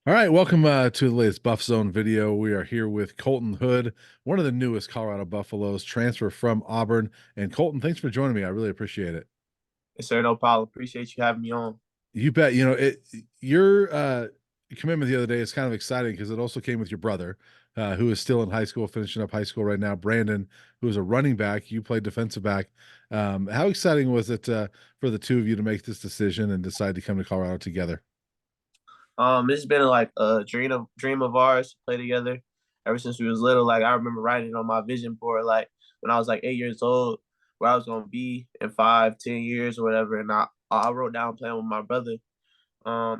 All right, welcome to the latest Buff Zone video. We are here with Colton Hood, one of the newest Colorado Buffaloes, transfer from Auburn. And Colton, thanks for joining me. I really appreciate it. Yes, sir. No problem. Appreciate you having me on. You bet. You know, your commitment the other day is kind of exciting because it also came with your brother, who is still in high school, finishing up high school right now. Brandon, who is a running back. You played defensive back. How exciting was it for the two of you to make this decision and decide to come to Colorado together? It's been like a dream of ours to play together ever since we was little. Like I remember writing it on my vision board, like when I was like 8 years old, where I was gonna be in 5, 10 years or whatever. And I wrote down playing with my brother,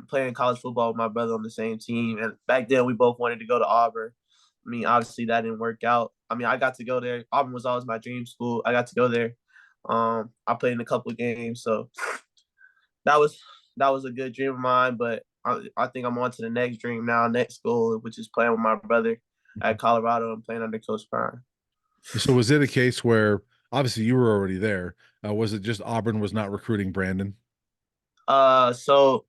playing college football with my brother on the same team. And back then we both wanted to go to Auburn. I mean, obviously that didn't work out. I mean, I got to go there. Auburn was always my dream school. I got to go there. I played in a couple of games, so that was that was a good dream of mine. But I think I'm on to the next dream now, next goal, which is playing with my brother at Colorado and playing under Coach Prime. So was it a case where obviously you were already there? Was it just Auburn was not recruiting Brandon? So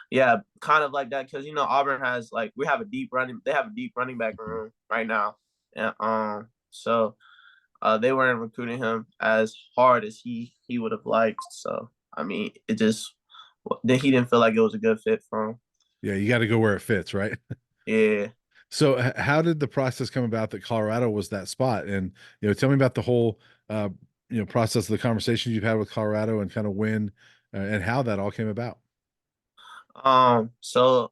yeah, kind of like that because Auburn has like they have a deep running back Mhm. room right now, and they weren't recruiting him as hard as he would have liked. So I mean, it just then he didn't feel like it was a good fit for him. Yeah, you got to go where it fits, right? Yeah. So how did the process come about that Colorado was that spot? And tell me about the whole uh, process of the conversations you've had with Colorado and kind of when and how that all came about. So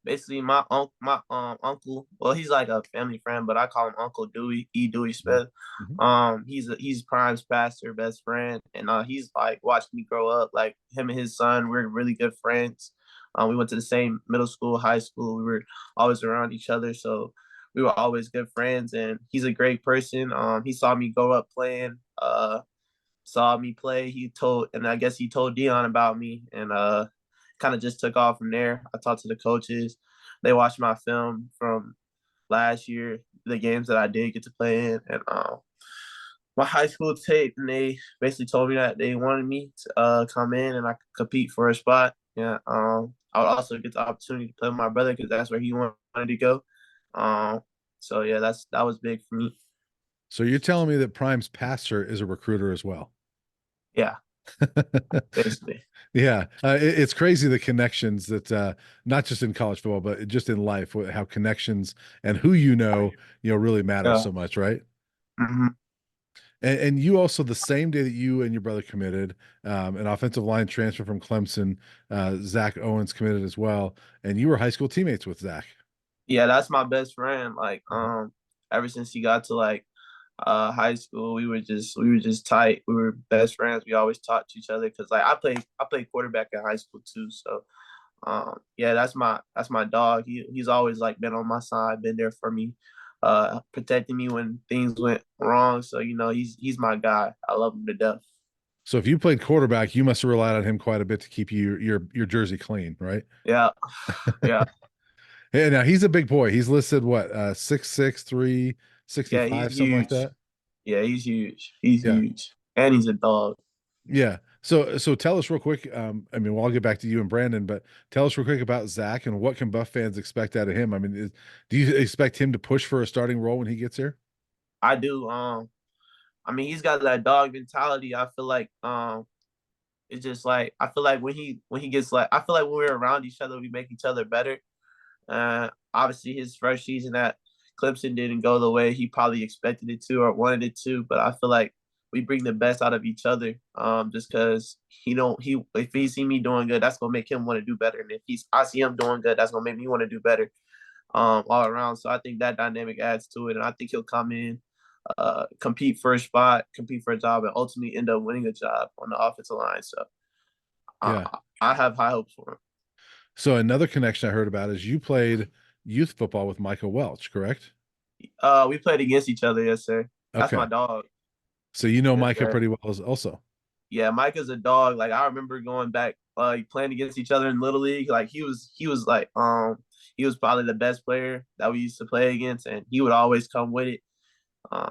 basically my uncle, well, he's like a family friend, but I call him Uncle Dewey, Dewey Mhm. Smith. Mhm. He's Prime's pastor, best friend, and he's like watched me grow up. Like him and his son, we're really good friends. We went to the same middle school, high school. We were always around each other, so we were always good friends. And he's a great person. He saw me grow up playing. Saw me play. And I guess he told Dion about me, and kind of just took off from there. I talked to the coaches. They watched my film from last year, the games that I did get to play in, and my high school tape. And they basically told me that they wanted me to come in and I could compete for a spot. Yeah. I would also get the opportunity to play with my brother because that's where he wanted to go. Um, so yeah, that was big for me. So you're telling me that Prime's pastor is a recruiter as well? Yeah, basically. Yeah, it's crazy the connections that not just in college football, but just in life, how connections and who really matters Yeah. so much, right? Mhm. And you also the same day that you and your brother committed, an offensive line transfer from Clemson, Zach Owens committed as well, and you were high school teammates with Zach. Yeah, that's my best friend. Like, Mhm. ever since he got to like high school, we were just tight. We were best friends. We always talked to each other because like I played quarterback in high school too. So yeah, that's my dog. He's always like been on my side, been there for me, protecting me when things went wrong. So he's my guy. I love him to death. So if you played quarterback, you must have relied on him quite a bit to keep your jersey clean, right? Yeah, yeah, And now he's a big boy. He's listed what 6'6", yeah. He's 365, something like huge. that. Yeah, he's huge. He's Yeah. huge, and he's a dog. Yeah. So tell us real quick. I mean, well, I'll get back to you and Brandon, but tell us real quick about Zach and what can Buff fans expect out of him? I mean, do you expect him to push for a starting role when he gets here? I do. I mean, he's got that dog mentality. I feel like it's just like I feel like when he gets like I feel like when we're around each other, we make each other better. Obviously, his first season at Clemson didn't go the way he probably expected it to or wanted it to, but I feel like we bring the best out of each other. Just because he don't he if he see me doing good, that's gonna make him want to do better, and if I see him doing good, that's gonna make me want to do better. All around. So I think that dynamic adds to it, and I think he'll come in, compete for a spot, compete for a job, and ultimately end up winning a job on the offensive line. So Yeah. I have high hopes for him. So another connection I heard about is you played youth football with Michael Welch, correct? We played against each other, yes, sir. That's my Okay. dog. So you know Yes, Micah sir. pretty well as also. Yeah, Mike is a dog. Like I remember going back, playing against each other in little league. Like he was like he was probably the best player that we used to play against, and he would always come with it.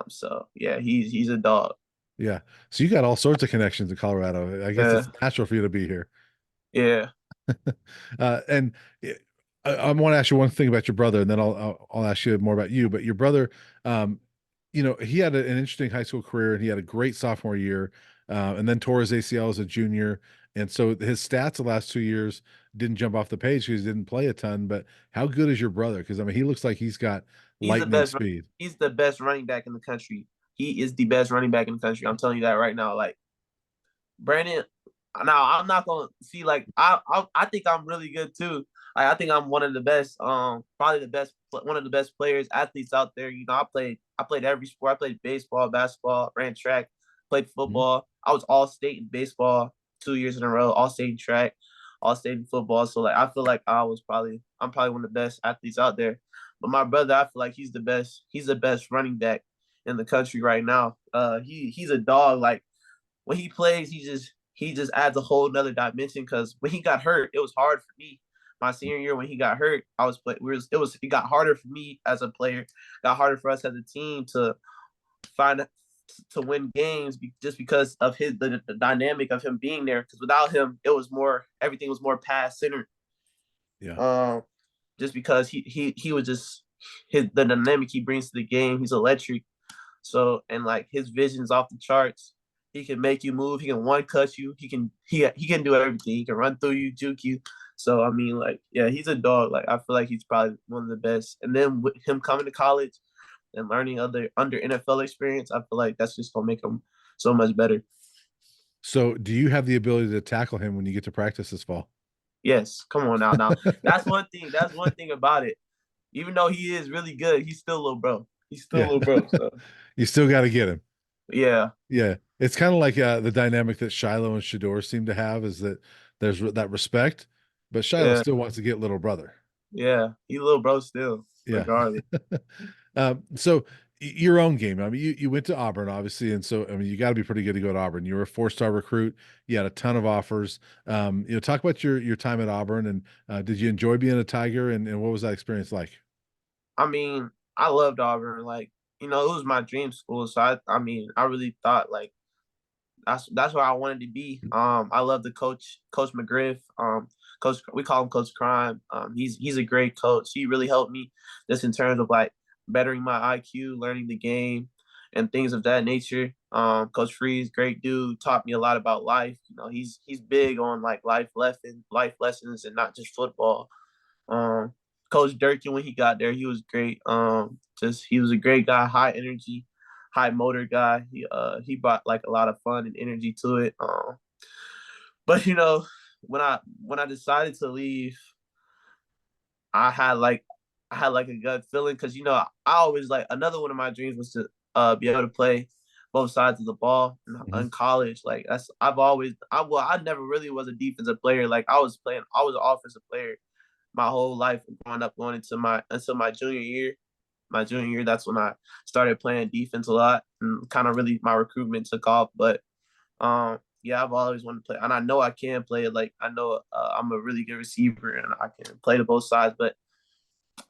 So yeah, he's a dog. Yeah. So you got all sorts of connections in Colorado. I guess Yeah, it's natural for you to be here. yeah. And I want to ask you one thing about your brother, and then I'll ask you more about you. But your brother, um, he had an interesting high school career, and he had a great sophomore year, and then tore his ACL as a junior, and so his stats the last 2 years didn't jump off the page because he didn't play a ton. But how good is your brother? Because I mean, he looks like he's got He's the lightning best. speed. He's the best running back in the country. He is the best running back in the country. I'm telling you that right now. Like Brandon, now I'm not gonna see like I think I'm really good too. I think I'm one of the best, probably the best, one of the best players, athletes out there. You know, I played every sport. I played baseball, basketball, ran track, played Mhm. football. I was all state in baseball 2 years in a row, all state in track, all state in football. So like I feel like I'm probably one of the best athletes out there. But my brother, I feel like he's the best. He's the best running back in the country right now. He's a dog. Like when he plays, he just adds a whole nother dimension. Because when he got hurt, it was hard for me. My senior year, when he got hurt, I was play. It got harder for me as a player. It got harder for us as a team to find to win games just because of the dynamic of him being there. Because without him, it was more everything was more pass centered. Yeah. Um, just because he was just the dynamic he brings to the game. He's electric. So and like his vision's off the charts. He can make you move. He can one cut you. He can do everything. He can run through you, juke you. So I mean, like, yeah, he's a dog. Like I feel like he's probably one of the best. And then with him coming to college and learning other under NFL experience, I feel like that's just gonna make him so much better. So, do you have the ability to tackle him when you get to practice this fall? Yes, come on now. Now that's one thing. That's one thing about it. Even though he is really good, he's still a little bro. He's still a Yeah. little bro. So You still got to get him. yeah, Yeah. It's kind of like the dynamic that Shiloh and Shador seem to have is that there's that respect, but Shiloh yeah, still wants to get little brother. yeah. He a little bro still, Yeah. regardless. So your own game. I mean, you went to Auburn, obviously, and so I mean, you got to be pretty good to go to Auburn. You were a 4-star recruit. You had a ton of offers. Talk about your time at Auburn, and did you enjoy being a Tiger, and what was that experience like? I mean, I loved Auburn. Like, it was my dream school. So I mean, I really thought like that's where I wanted to be. I love the Coach McGriff. Coach, we call him Coach Crime. He's a great coach. He really helped me just in terms of like bettering my IQ, learning the game, and things of that nature. Coach Freeze, great dude, taught me a lot about life. He's big on like life lessons, and not just football. Um, Coach Durkin, when he got there, he was great. Just he was a great guy, high energy, high motor guy. He brought like a lot of fun and energy to it. But when I decided to leave, I had like I had like a gut feeling because I always like another one of my dreams was to be able to play both sides of the ball Mhm. in college. Like I never really was a defensive player. Like I was an offensive player my whole life growing up, going into my until my junior year. My junior year, that's when I started playing defense a lot, and kind of really my recruitment took off. But yeah, I've always wanted to play, and I know I can play it. Like I know I'm a really good receiver, and I can play to both sides. But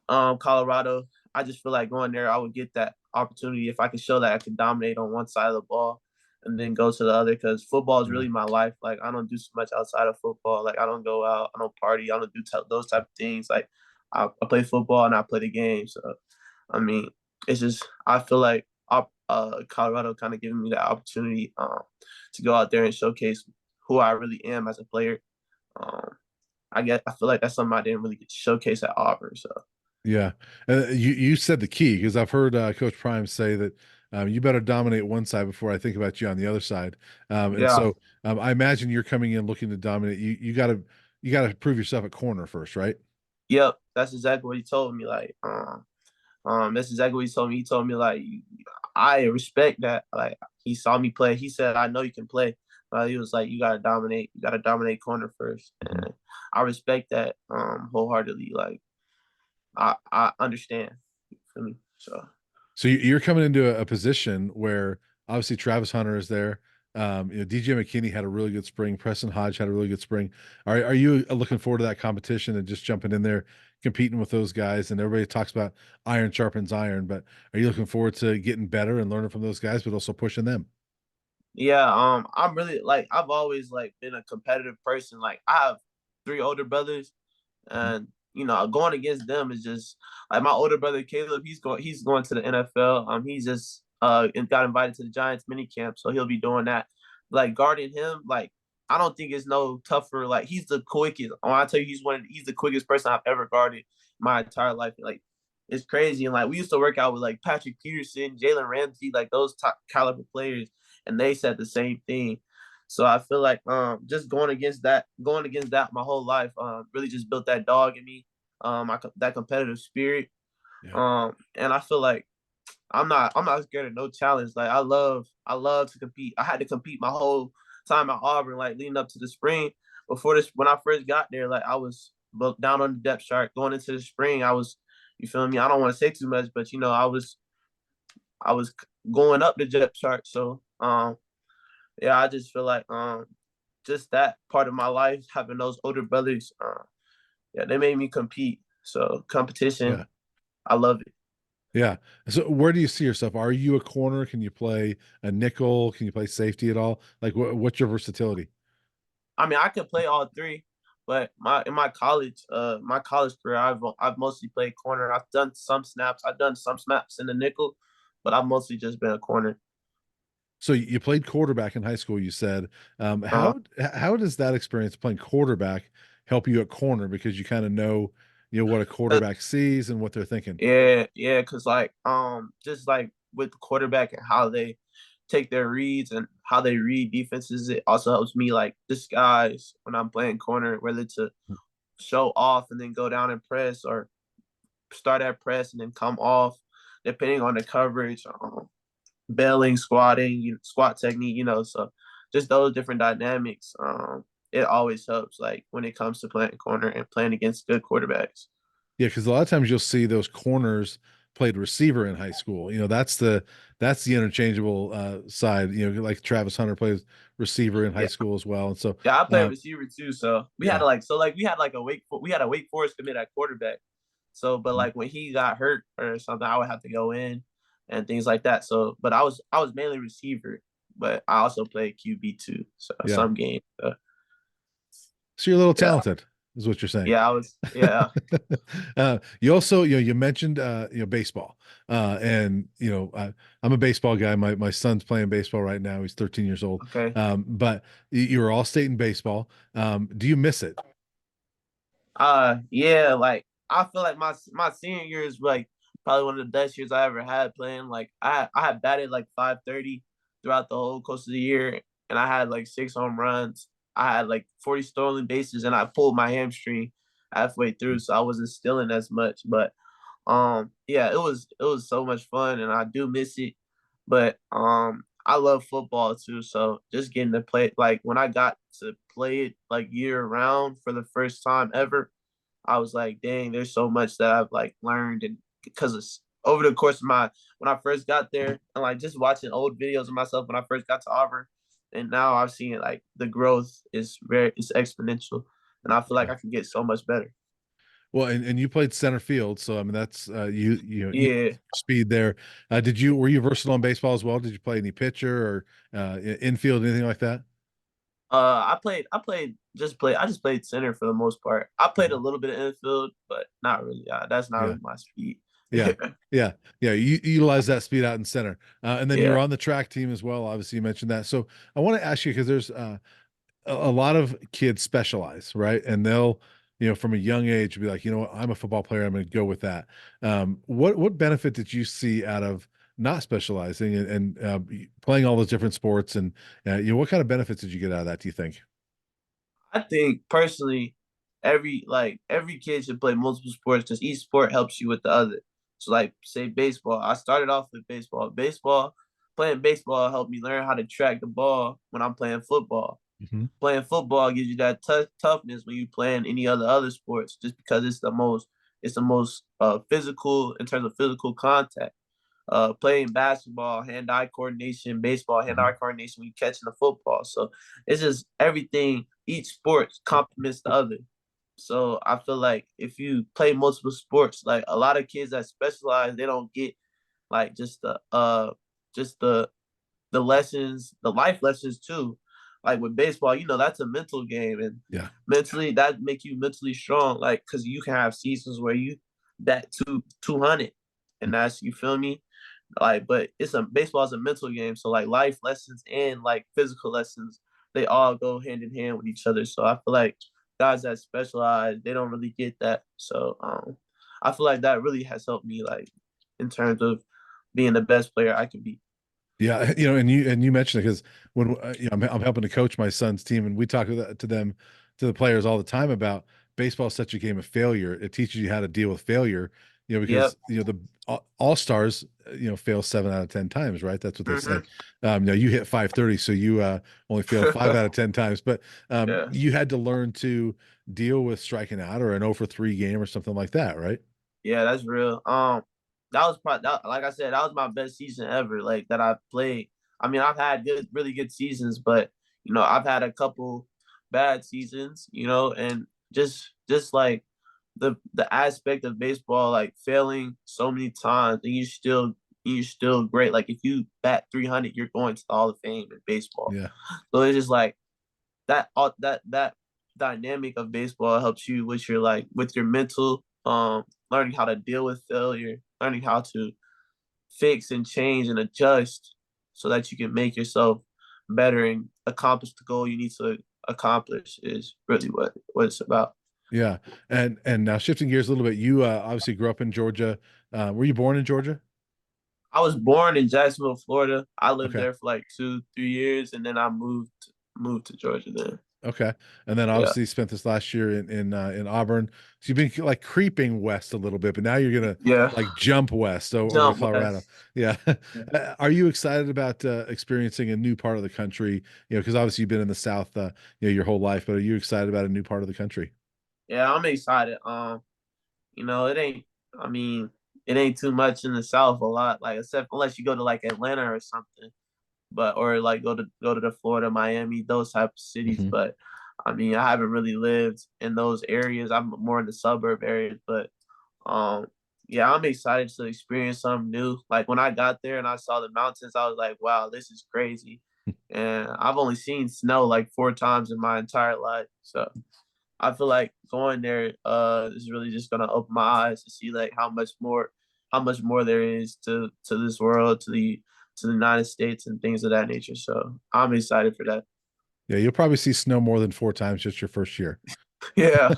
Colorado, I just feel like going there, I would get that opportunity if I could show that I could dominate on one side of the ball and then go to the other. Because football is Yeah. really my life. Like I don't do so much outside of football. Like I don't go out, I don't party, I don't do those type of things. Like I play football and I play the game. So I mean, it's just I feel like Colorado kind of giving me that opportunity to go out there and showcase who I really am as a player. Um, I feel like that's something I didn't really get to showcase at Auburn. So Yeah, you said the key because I've heard Coach Prime say that you better dominate one side before I think about you on the other side. And yeah, so I imagine you're coming in looking to dominate. You got to prove yourself at corner first, right? yep, that's exactly what he told me. Like, that's exactly what he told me. He told me like, I respect that. Like, he saw me play. He said, I know you can play. But he was like, you gotta dominate. You gotta dominate corner first. Mhm. And I respect that wholeheartedly. Like, I understand. You feel me? So So you're coming into a position where obviously Travis Hunter is there. DJ McKinney had a really good spring. Preston Hodge had a really good spring. Are you looking forward to that competition and just jumping in there, competing with those guys? And everybody talks about iron sharpens iron, but are you looking forward to getting better and learning from those guys, but also pushing them? yeah, I'm really like I've always like been a competitive person. Like I have three older brothers, Mhm. and going against them is just like my older brother Caleb. He's going to the NFL. He's just and got invited to the Giants mini camp, so he'll be doing that. Like guarding him, like I don't think it's no tougher. Like he's the quickest. When I tell you, he's the quickest person I've ever guarded my entire life. Like it's crazy. And like we used to work out with like Patrick Peterson, Jalen Ramsey, like those top caliber players, and they said the same thing. So I feel like just going against that my whole life really just built that dog in me, that competitive spirit. Yeah. And I feel like I'm not scared of no challenge. Like I love to compete. I had to compete my whole time at Auburn, like leading up to the spring. Before this, when I first got there, like I was down on the depth chart. Going into the spring, I was, you feel me? I don't want to say too much, but I was going up the depth chart. So yeah, I just feel like just that part of my life, having those older brothers, yeah, they made me compete. So Yeah. competition, I love it. Yeah. So where do you see yourself? Are you a corner? Can you play a nickel? Can you play safety at all? Like what's your versatility? I mean, I can play all three, but my college career, I've mostly played corner. I've done some snaps. I've done some snaps in the nickel, but I've mostly just been a corner. So you played quarterback in high school, you said. Uh, How does that experience playing quarterback help you at corner because you kind of know what a quarterback sees and what they're thinking? yeah, yeah, because like just like with the quarterback and how they take their reads and how they read defenses, it also helps me like disguise when I'm playing corner, whether to show off and then go down and press or start at press and then come off, depending on the coverage, bailing, squatting, squat technique, so just those different dynamics. It always helps like when it comes to playing corner and playing against good quarterbacks. Yeah, because a lot of times you'll see those corners played receiver in high school. That's the interchangeable side. Like Travis Hunter plays receiver in high Yeah. school as well. And so Yeah, I played receiver too. So yeah. we had like we had a Wake Forest commit at quarterback. So, but like when he got hurt or something, I would have to go in and things like that. So, but I was mainly receiver, but I also played QB too. So Yeah. some games. So you're a little Yeah, talented, is what you're saying. yeah, I was. Yeah. You also, you mentioned, baseball, and I'm a baseball guy. My son's playing baseball right now. He's 13 years old. Okay. But you were all state in baseball. Do you miss it? Yeah, like I feel like my senior year is like probably one of the best years I ever had playing. Like I had batted like 530 throughout the whole course of the year, and I had like 6 home runs. I had like 40 stolen bases, and I pulled my hamstring halfway through, so I wasn't stealing as much. But yeah, it was so much fun, and I do miss it. But I love football too, so just getting to play, like when I got to play it like year round for the first time ever, I was like, dang, there's so much that I've like learned, and because it's over the course of my when I first got there, and like just watching old videos of myself when I first got to Auburn, and now I've seen like the growth is exponential, and I feel like Yeah. I can get so much better. Well, and you played center field, so I mean that's you Yeah. speed there. Were you versatile in baseball as well? Did you play any pitcher or infield, anything like that? I just played center for the most part. I played a Mhm. little bit of infield, but not really. That's not Yeah. really my speed. Yeah, yeah, yeah. You utilize that speed out in center, and then you Yeah. were on the track team as well. Obviously, you mentioned that. So I want to ask you because there's a lot of kids specialize, right? And they'll, from a young age, be like, what, I'm a football player. I'm going to go with that. What benefit did you see out of not specializing and playing all those different sports? And what kind of benefits did you get out of that? Do you think? I think personally, every kid should play multiple sports because each sport helps you with the other. So like say baseball. I started off with baseball. Playing baseball helped me learn how to track the ball when I'm playing football. Hmm. Playing football gives you that toughness when you playing any other sports, just because it's the most physical in terms of physical contact. Playing basketball, hand-eye coordination, baseball, Hmm. hand-eye coordination when you catching the football. So it's just everything. Each sport complements the other. So I feel like if you play multiple sports, like a lot of kids that specialize, they don't get like just the lessons, the life lessons too. like with baseball, that's a mental game, and Yeah. mentally that make you mentally strong. Like, cause you can have seasons where you bat 200, and that's, you feel me. Like, but baseball is a mental game, so like life lessons and like physical lessons, they all go hand in hand with each other. So I feel like guys that specialize, they don't really get that. So I feel like that really has helped me, like in terms of being the best player I can be. Yeah, and you mentioned it because when I'm helping to coach my son's team, and we talk to them, to the players all the time about baseball is such a game of failure. It teaches you how to deal with failure, Yep. because the all stars, fail 7 out of 10 times, right? That's what they say. Hmm. You hit 530, so you only failed 5 out of 10 times, but Yeah. you had to learn to deal with striking out or an 0 for 3 game or something like that, right? Yeah, that's real. That was probably like I said, that was my best season ever, like that I've played. I mean, I've had really good seasons, but I've had a couple bad seasons, and just like the aspect of baseball, like failing so many times, and you're still great. Like if you bat 300, you're going to the Hall of Fame in baseball. Yeah. So it's just like that dynamic of baseball helps you with your mental, learning how to deal with failure, learning how to fix and change and adjust so that you can make yourself better and accomplish the goal you need to accomplish is really what it's about. Yeah. And now shifting gears a little bit, you obviously grew up in Georgia. Were you born in Georgia? I was born in Jacksonville, Florida. I lived Okay. there for like 2, 3 years, and then I moved to Georgia. Then, Okay. And then yeah, obviously you spent this last year in Auburn. So you've been like creeping west a little bit, but now you're gonna yeah, like jump west, so over to jump Colorado. west. Yeah. Are you excited about experiencing a new part of the country? Because obviously you've been in the South, your whole life, but are you excited about a new part of the country? Yeah, I'm excited. It ain't. I mean, it ain't too much in the South a lot, like except unless you go to like Atlanta or something, but or like go to the Florida, Miami, those type of cities. Hmm. But I mean, I haven't really lived in those areas. I'm more in the suburb areas, but um, yeah, I'm excited to experience something new. Like when I got there and I saw the mountains, I was like, wow, this is crazy. And I've only seen snow like 4 times in my entire life, so I feel like going there is really just gonna open my eyes to see like how much more there is to this world, to the United States and things of that nature. So I'm excited for that. Yeah, you'll probably see snow more than 4 times just your first year. Yeah,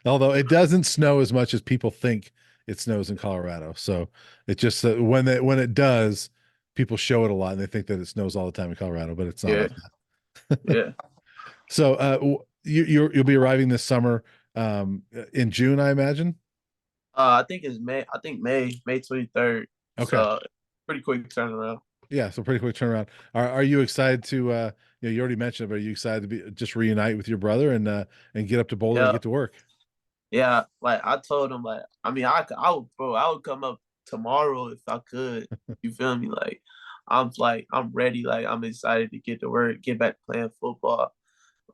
Although it doesn't snow as much as people think it snows in Colorado. So it just when it does, people show it a lot and they think that it snows all the time in Colorado, but it's not yeah, like that. yeah. So you'll be arriving this summer in June, I imagine. I think it's May. I think May 23rd. Okay. So pretty quick turnaround. Yeah, so pretty quick turnaround. Are you excited to you already mentioned it, but are you excited to be just reunite with your brother and get up to Boulder and Yeah, get to work? yeah. Like I told him, like I mean, I would come up tomorrow if I could. You feel me? I'm ready. Like I'm excited to get to work, get back to playing football.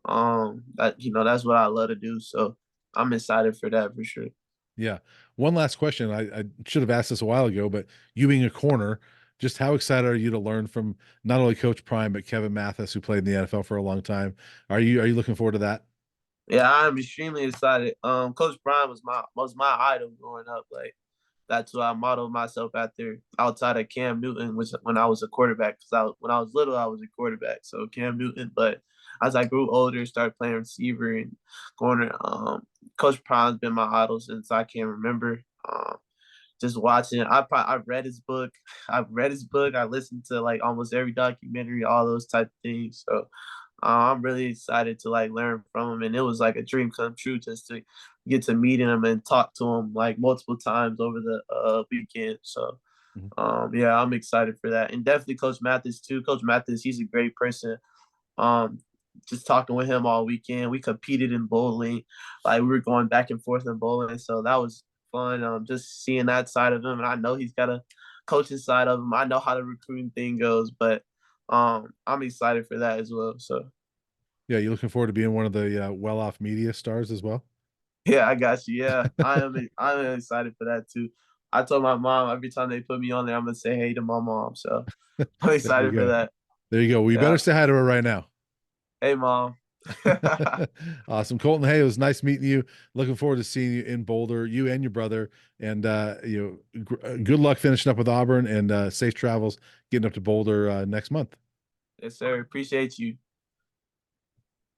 That's what I love to do. So I'm excited for that for sure. Yeah. One last question. I should have asked this a while ago, but you being a corner, just how excited are you to learn from not only Coach Prime but Kevin Mathis, who played in the NFL for a long time? Are you looking forward to that? Yeah, I'm extremely excited. Coach Brian was my idol growing up. Like that's what I modeled myself after outside of Cam Newton, which when I was a quarterback. Because when I was little, I was a quarterback. So Cam Newton, but as I grew older, started playing receiver and corner. Coach Prime's been my idol since I can remember. Just watching. I read his book. I've read his book. I listened to like almost every documentary, all those type of things. So I'm really excited to like learn from him, and it was like a dream come true just to get to meet him and talk to him like multiple times over the weekend. So Mhm. yeah, I'm excited for that, and definitely Coach Mathis too. Coach Mathis, he's a great person. Um, just talking with him all weekend. We competed in bowling, like we were going back and forth in bowling, so that was fun. Just seeing that side of him, and I know he's got a coaching side of him. I know how the recruiting thing goes, but I'm excited for that as well. So Yeah, you looking forward to being one of the well-off media stars as well? yeah, I got you. Yeah, I am excited for that too. I told my mom every time they put me on there, I'm gonna say hey to my mom. So I'm There you excited for go. that. There you go. We better Yeah. say hi to her right now. Hey, mom. Awesome, Colton. Hey, it was nice meeting you. Looking forward to seeing you in Boulder, you and your brother. And good luck finishing up with Auburn, and safe travels getting up to Boulder next month. Yes, sir. Appreciate you.